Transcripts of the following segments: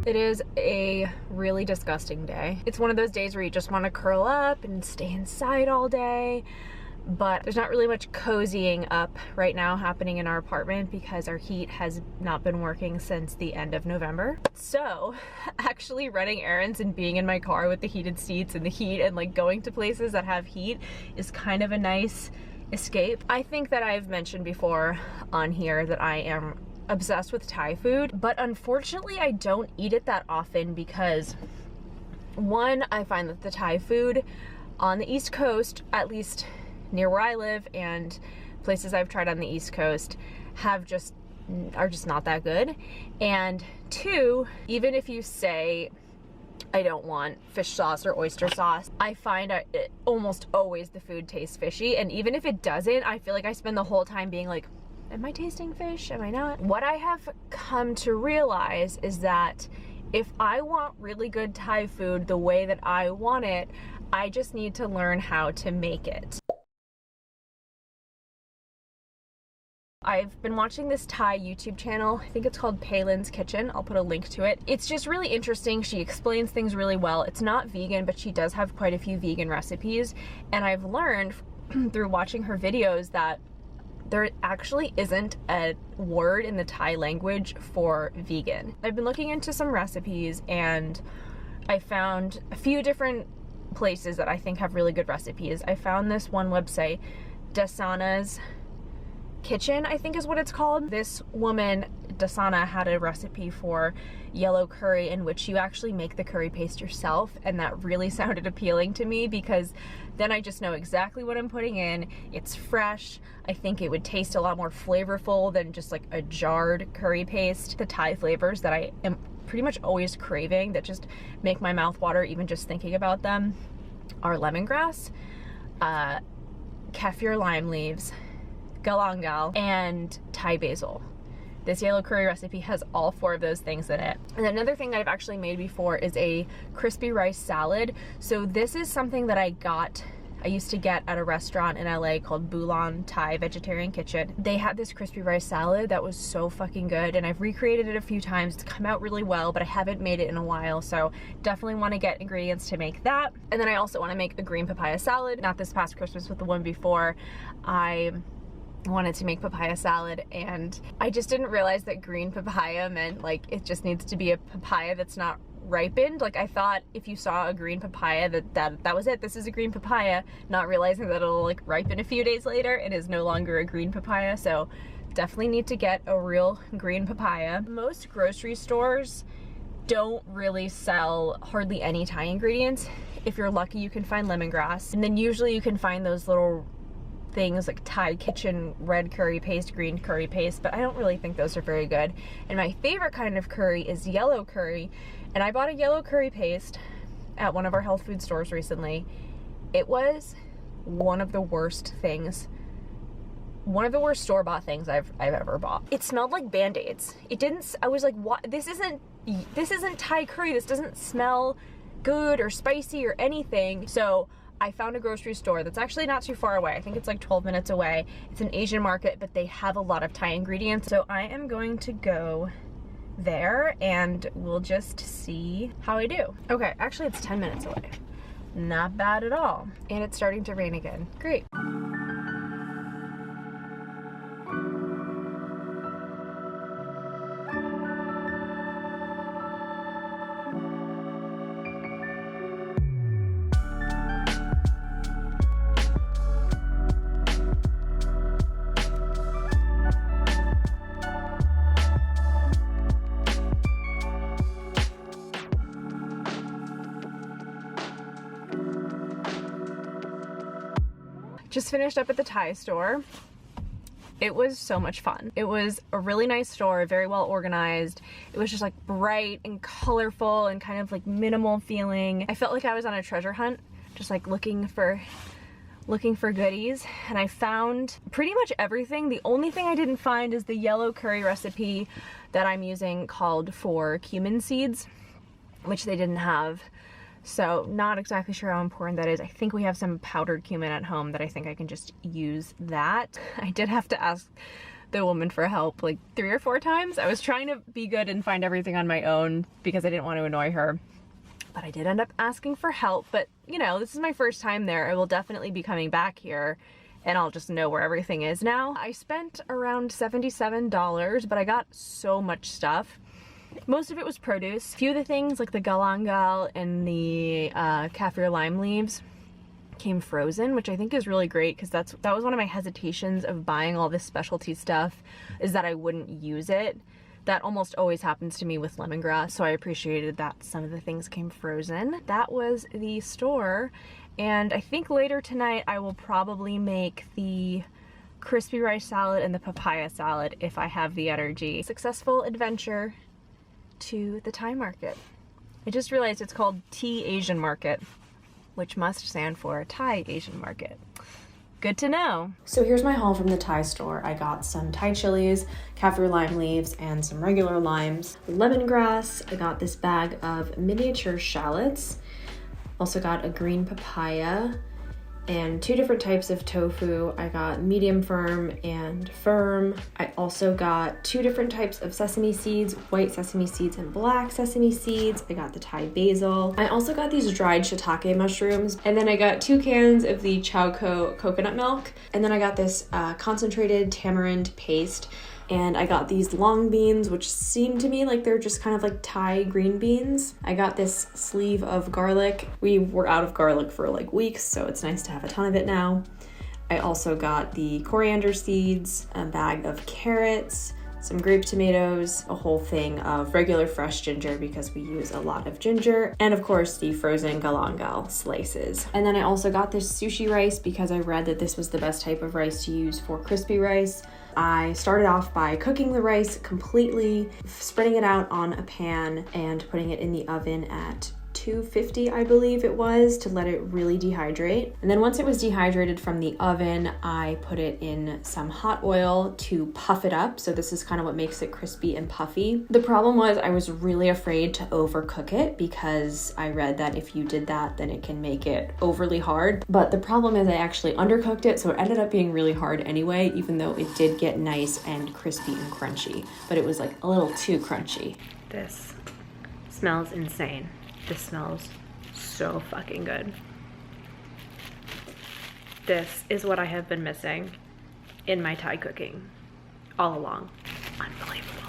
It is a really disgusting day. It's one of those days where you just want to curl up and stay inside all day, but there's not really much cozying up right now happening in our apartment because our heat has not been working since the end of November. So actually running errands and being in my car with the heated seats and the heat and like going to places that have heat is kind of a nice escape. I think that I've mentioned before on here that I am obsessed with Thai food, but unfortunately I don't eat it that often because one, I find that the Thai food on the East Coast, at least near where I live and places I've tried on the East Coast, are just not that good. And two, even if you say I don't want fish sauce or oyster sauce, I find almost always the food tastes fishy, and even if it doesn't, I feel like I spend the whole time being like, am I tasting fish? Am I not? What I have come to realize is that if I want really good Thai food the way that I want it, I just need to learn how to make it. I've been watching this Thai YouTube channel. I think it's called Paylin's Kitchen. I'll put a link to it. It's just really interesting. She explains things really well. It's not vegan, but she does have quite a few vegan recipes. And I've learned through watching her videos that there actually isn't a word in the Thai language for vegan. I've been looking into some recipes and I found a few different places that I think have really good recipes. I found this one website, Dasana's Kitchen, I think is what it's called. This woman, Dasana, had a recipe for yellow curry in which you actually make the curry paste yourself, and that really sounded appealing to me because then I just know exactly what I'm putting in. It's fresh. I think it would taste a lot more flavorful than just like a jarred curry paste. The Thai flavors that I am pretty much always craving that just make my mouth water even just thinking about them are lemongrass, kaffir lime leaves, galangal, and Thai basil. This yellow curry recipe has all four of those things in it. And another thing that I've actually made before is a crispy rice salad. So this is something that I used to get at a restaurant in LA called Bulan Thai Vegetarian Kitchen. They had this crispy rice salad that was so fucking good, and I've recreated it a few times. It's come out really well, but I haven't made it in a while, so definitely want to get ingredients to make that. And then I also want to make a green papaya salad. Not this past Christmas, but the one before. I wanted to make papaya salad and I just didn't realize that green papaya meant like it just needs to be a papaya that's not ripened. Like I thought if you saw a green papaya that was it, this is a green papaya, not realizing that it'll like ripen a few days later and is no longer a green papaya. So definitely need to get a real green papaya. Most grocery stores don't really sell hardly any Thai ingredients. If you're lucky, you can find lemongrass, and then usually you can find those little things like Thai kitchen red curry paste, green curry paste, but I don't really think those are very good. And my favorite kind of curry is yellow curry, and I bought a yellow curry paste at one of our health food stores recently. It was one of the worst things, one of the worst store-bought things I've ever bought. It smelled like Band-Aids. It didn't, I was like, what? This isn't Thai curry. This doesn't smell good or spicy or anything. So I found a grocery store that's actually not too far away. I think it's like 12 minutes away. It's an Asian market, but they have a lot of Thai ingredients. So I am going to go there and we'll just see how I do. Okay, actually it's 10 minutes away. Not bad at all. And it's starting to rain again. Great. Just finished up at the Thai store. It was so much fun. It was a really nice store, very well organized. It was just like bright and colorful and kind of like minimal feeling. I felt like I was on a treasure hunt, just like looking for goodies, and I found pretty much everything. The only thing I didn't find is the yellow curry recipe that I'm using called for cumin seeds, which they didn't have. So not exactly sure how important that is. I think we have some powdered cumin at home that I think I can just use that. I did have to ask the woman for help like 3 or 4 times. I was trying to be good and find everything on my own because I didn't want to annoy her. But I did end up asking for help. But, you know, this is my first time there. I will definitely be coming back here and I'll just know where everything is now. I spent around $77, but I got so much stuff. Most of it was produce. A few of the things like the galangal and the kaffir lime leaves came frozen, which I think is really great because that was one of my hesitations of buying all this specialty stuff, is that I wouldn't use it. That almost always happens to me with lemongrass, so I appreciated that some of the things came frozen. That was the store, and I think later tonight I will probably make the crispy rice salad and the papaya salad if I have the energy. Successful adventure to the Thai market. I just realized it's called Tea Asian Market, which must stand for Thai Asian Market. Good to know. So here's my haul from the Thai store. I got some Thai chilies, kaffir lime leaves, and some regular limes. Lemongrass, I got this bag of miniature shallots. Also got a green papaya and 2 different types of tofu. I got medium firm and firm. I also got 2 different types of sesame seeds, white sesame seeds and black sesame seeds. I got the Thai basil. I also got these dried shiitake mushrooms. And then I got 2 cans of the Chowco coconut milk. And then I got this concentrated tamarind paste. And I got these long beans, which seem to me like they're just kind of like Thai green beans. I got this sleeve of garlic. We were out of garlic for like weeks, so it's nice to have a ton of it now. I also got the coriander seeds, a bag of carrots, some grape tomatoes, a whole thing of regular fresh ginger because we use a lot of ginger, and of course the frozen galangal slices. And then I also got this sushi rice because I read that this was the best type of rice to use for crispy rice. I started off by cooking the rice completely, spreading it out on a pan and putting it in the oven at 250, I believe it was, to let it really dehydrate. And then once it was dehydrated from the oven, I put it in some hot oil to puff it up. So this is kind of what makes it crispy and puffy. The problem was I was really afraid to overcook it because I read that if you did that, then it can make it overly hard. But the problem is I actually undercooked it, so it ended up being really hard anyway, even though it did get nice and crispy and crunchy, but it was like a little too crunchy. This smells insane. This smells so fucking good. This is what I have been missing in my Thai cooking all along. Unbelievable.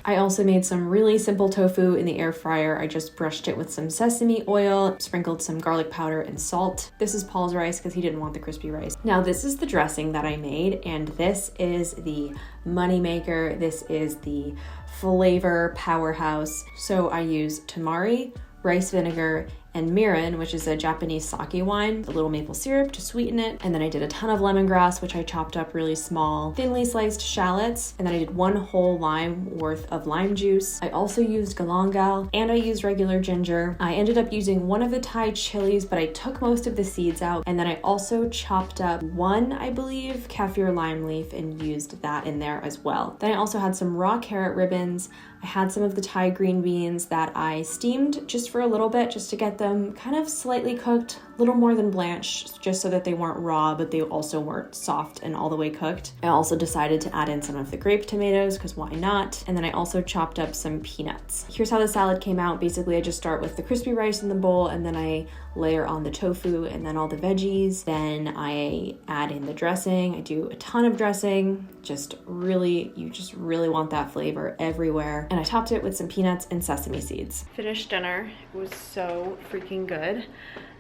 I also made some really simple tofu in the air fryer. I just brushed it with some sesame oil, sprinkled some garlic powder and salt. This is Paul's rice because he didn't want the crispy rice. Now this is the dressing that I made, and this is the money maker. This is the flavor powerhouse. So I use tamari, rice vinegar, and mirin, which is a Japanese sake wine, a little maple syrup to sweeten it. And then I did a ton of lemongrass, which I chopped up really small, thinly sliced shallots, and then I did 1 whole lime worth of lime juice. I also used galangal, and I used regular ginger. I ended up using 1 of the Thai chilies, but I took most of the seeds out. And then I also chopped up 1, I believe, kaffir lime leaf and used that in there as well. Then I also had some raw carrot ribbons. I had some of the Thai green beans that I steamed just for a little bit, just to get them kind of slightly cooked, a little more than blanched, just so that they weren't raw, but they also weren't soft and all the way cooked. I also decided to add in some of the grape tomatoes, because why not? And then I also chopped up some peanuts. Here's how the salad came out. Basically, I just start with the crispy rice in the bowl, and then I layer on the tofu and then all the veggies. Then I add in the dressing. I do a ton of dressing. You just really want that flavor everywhere. And I topped it with some peanuts and sesame seeds. Finished dinner. It was so freaking good.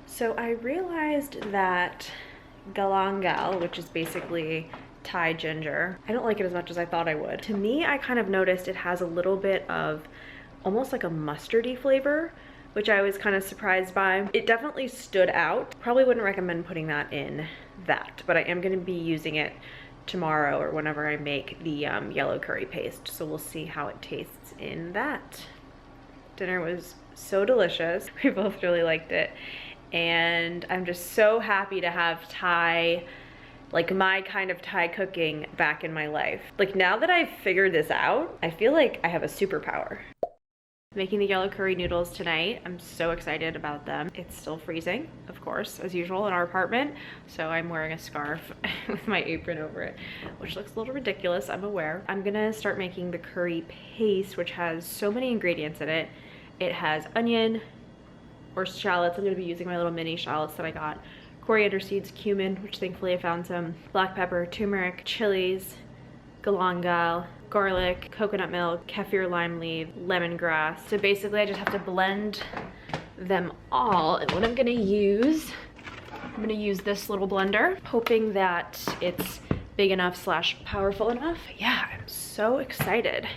So I realized that galangal, which is basically Thai ginger, I don't like it as much as I thought I would. To me, I kind of noticed it has a little bit of almost like a mustardy flavor, which I was kind of surprised by. It definitely stood out. Probably wouldn't recommend putting that in that, but I am going to be using it tomorrow or whenever I make the yellow curry paste. So we'll see how it tastes in that. Dinner was so delicious. We both really liked it. And I'm just so happy to have Thai, like my kind of Thai cooking back in my life. Like now that I've figured this out, I feel like I have a superpower. Making the yellow curry noodles tonight. I'm so excited about them. It's still freezing, of course, as usual in our apartment. So I'm wearing a scarf with my apron over it, which looks a little ridiculous, I'm aware. I'm gonna start making the curry paste, which has so many ingredients in it. It has onion or shallots. I'm gonna be using my little mini shallots that I got. Coriander seeds, cumin, which thankfully I found some, black pepper, turmeric, chilies, galangal, garlic, coconut milk, kaffir lime leaf, lemongrass. So basically I just have to blend them all. And what I'm gonna use this little blender, hoping that it's big enough slash powerful enough. Yeah, I'm so excited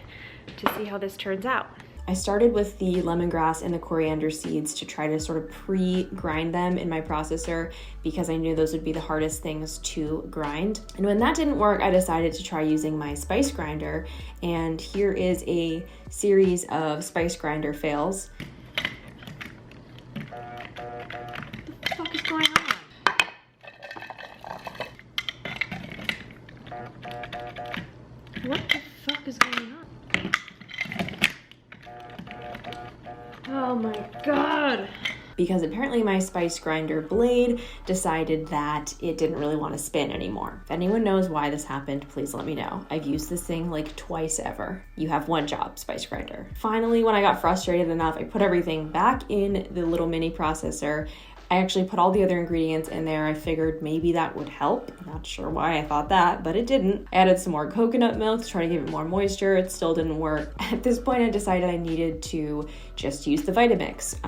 to see how this turns out. I started with the lemongrass and the coriander seeds to try to sort of pre-grind them in my processor because I knew those would be the hardest things to grind. And when that didn't work, I decided to try using my spice grinder. And here is a series of spice grinder fails. What the fuck is going on? What the fuck is going on? Oh my god. Because apparently my spice grinder blade decided that it didn't really want to spin anymore. If anyone knows why this happened, please let me know. I've used this thing like twice ever. You have one job, spice grinder. Finally, when I got frustrated enough, I put everything back in the little mini processor. I actually put all the other ingredients in there. I figured maybe that would help. I'm not sure why I thought that, but it didn't. I added some more coconut milk to try to give it more moisture. It still didn't work. At this point, I decided I needed to just use the Vitamix.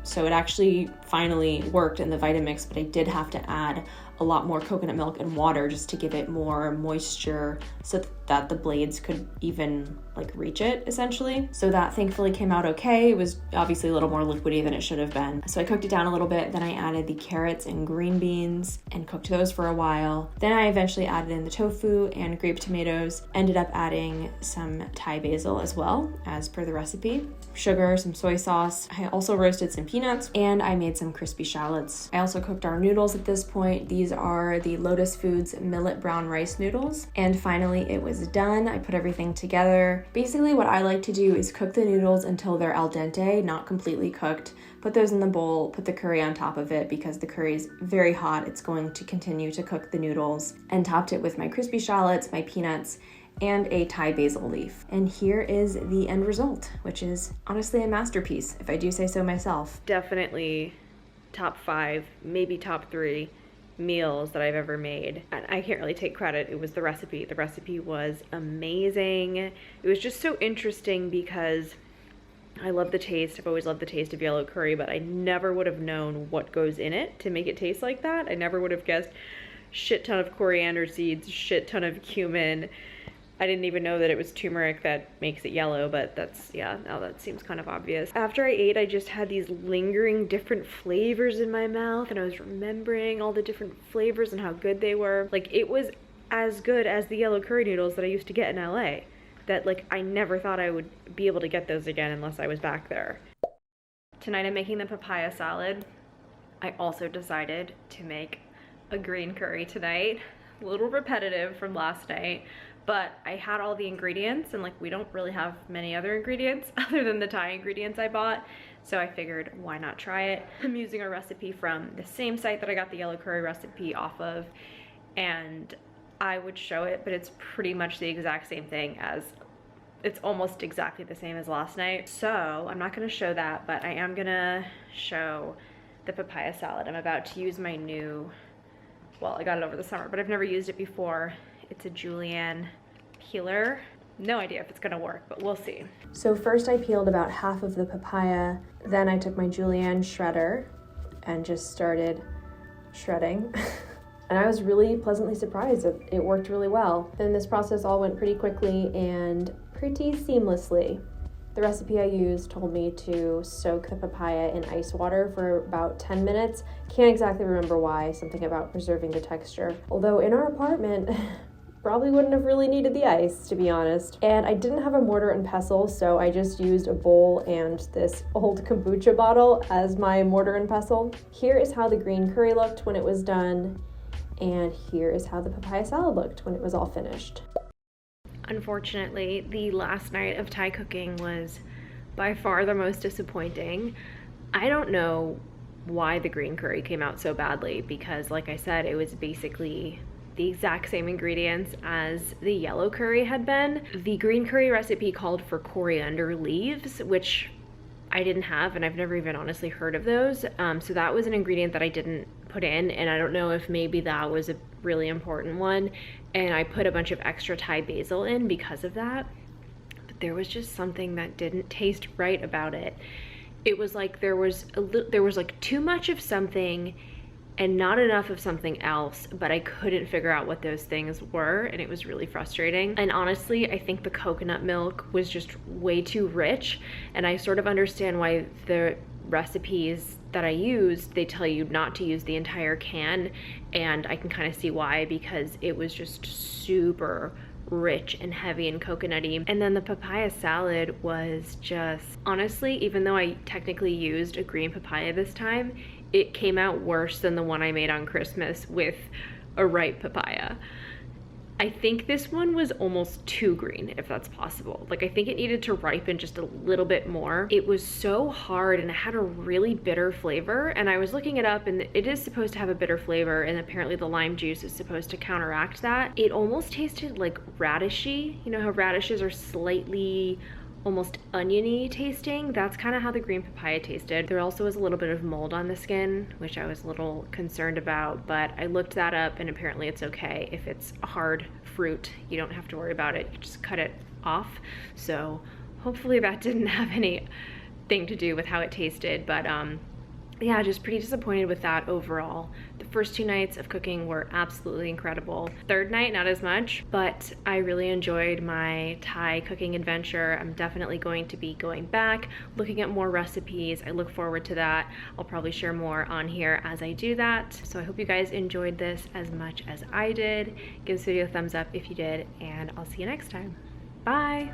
So it actually finally worked in the Vitamix, but I did have to add a lot more coconut milk and water just to give it more moisture so that the blades could even like reach it essentially. So that thankfully came out okay. It was obviously a little more liquidy than it should have been. So I cooked it down a little bit. Then I added the carrots and green beans and cooked those for a while. Then I eventually added in the tofu and grape tomatoes. Ended up adding some Thai basil as well as per the recipe. Sugar, some soy sauce. I also roasted some peanuts and I made some crispy shallots. I also cooked our noodles at this point. These are the Lotus Foods millet brown rice noodles. And finally it was done. I put everything together. Basically what I like to do is cook the noodles until they're al dente, not completely cooked. Put those in the bowl, put the curry on top of it because the curry is very hot. It's going to continue to cook the noodles, and topped it with my crispy shallots, my peanuts, and a Thai basil leaf. And here is the end result, which is honestly a masterpiece, if I do say so myself. Definitely top 5, maybe top 3 meals that I've ever made. And I can't really take credit. It was the recipe. The recipe was amazing. It was just so interesting because I love the taste. I've always loved the taste of yellow curry, but I never would have known what goes in it to make it taste like that. I never would have guessed shit ton of coriander seeds, shit ton of cumin. I didn't even know that it was turmeric that makes it yellow, but that's, yeah, now that seems kind of obvious. After I ate, I just had these lingering different flavors in my mouth, and I was remembering all the different flavors and how good they were. Like, it was as good as the yellow curry noodles that I used to get in LA. That, like, I never thought I would be able to get those again unless I was back there. Tonight I'm making the papaya salad. I also decided to make a green curry tonight. A little repetitive from last night, but I had all the ingredients, and like we don't really have many other ingredients other than the Thai ingredients I bought, so I figured why not try it. I'm using a recipe from the same site that I got the yellow curry recipe off of, and I would show it, but it's pretty much the exact same thing as, it's almost exactly the same as last night. So I'm not gonna show that, but I am gonna show the papaya salad. I'm about to use my new, well, I got it over the summer, but I've never used it before. It's a julienne peeler. No idea if it's gonna work, but we'll see. So first I peeled about half of the papaya, then I took my julienne shredder and just started shredding. And I was really pleasantly surprised that it worked really well. Then this process all went pretty quickly and pretty seamlessly. The recipe I used told me to soak the papaya in ice water for about 10 minutes. Can't exactly remember why, something about preserving the texture. Although in our apartment, probably wouldn't have really needed the ice, to be honest. And I didn't have a mortar and pestle, so I just used a bowl and this old kombucha bottle as my mortar and pestle. Here is how the green curry looked when it was done, and here is how the papaya salad looked when it was all finished. Unfortunately, the last night of Thai cooking was by far the most disappointing. I don't know why the green curry came out so badly, because like I said, it was basically the exact same ingredients as the yellow curry had been. The green curry recipe called for coriander leaves, which I didn't have, and I've never even honestly heard of those. So that was an ingredient that I didn't put in, and I don't know if maybe that was a really important one, and I put a bunch of extra Thai basil in because of that. But there was just something that didn't taste right about it. It was like there was like too much of something and not enough of something else, but I couldn't figure out what those things were, and it was really frustrating. And honestly, I think the coconut milk was just way too rich, and I sort of understand why the recipes that I used, they tell you not to use the entire can, and I can kind of see why, because it was just super rich and heavy and coconutty. And then the papaya salad was just, honestly, even though I technically used a green papaya this time, it came out worse than the one I made on Christmas with a ripe papaya. I think this one was almost too green, if that's possible. Like, I think it needed to ripen just a little bit more. It was so hard, and it had a really bitter flavor, and I was looking it up, and it is supposed to have a bitter flavor, and apparently the lime juice is supposed to counteract that. It almost tasted like radishy. You know how radishes are slightly almost oniony tasting? That's kind of how the green papaya tasted. There also was a little bit of mold on the skin, which I was a little concerned about, but I looked that up, and apparently it's okay. If it's a hard fruit, you don't have to worry about it. You just cut it off. So hopefully that didn't have anything to do with how it tasted, but yeah, just pretty disappointed with that overall. The first 2 nights of cooking were absolutely incredible. Third night, not as much, but I really enjoyed my Thai cooking adventure. I'm definitely going to be going back, looking at more recipes. I look forward to that. I'll probably share more on here as I do that. So I hope you guys enjoyed this as much as I did. Give this video a thumbs up if you did, and I'll see you next time. Bye.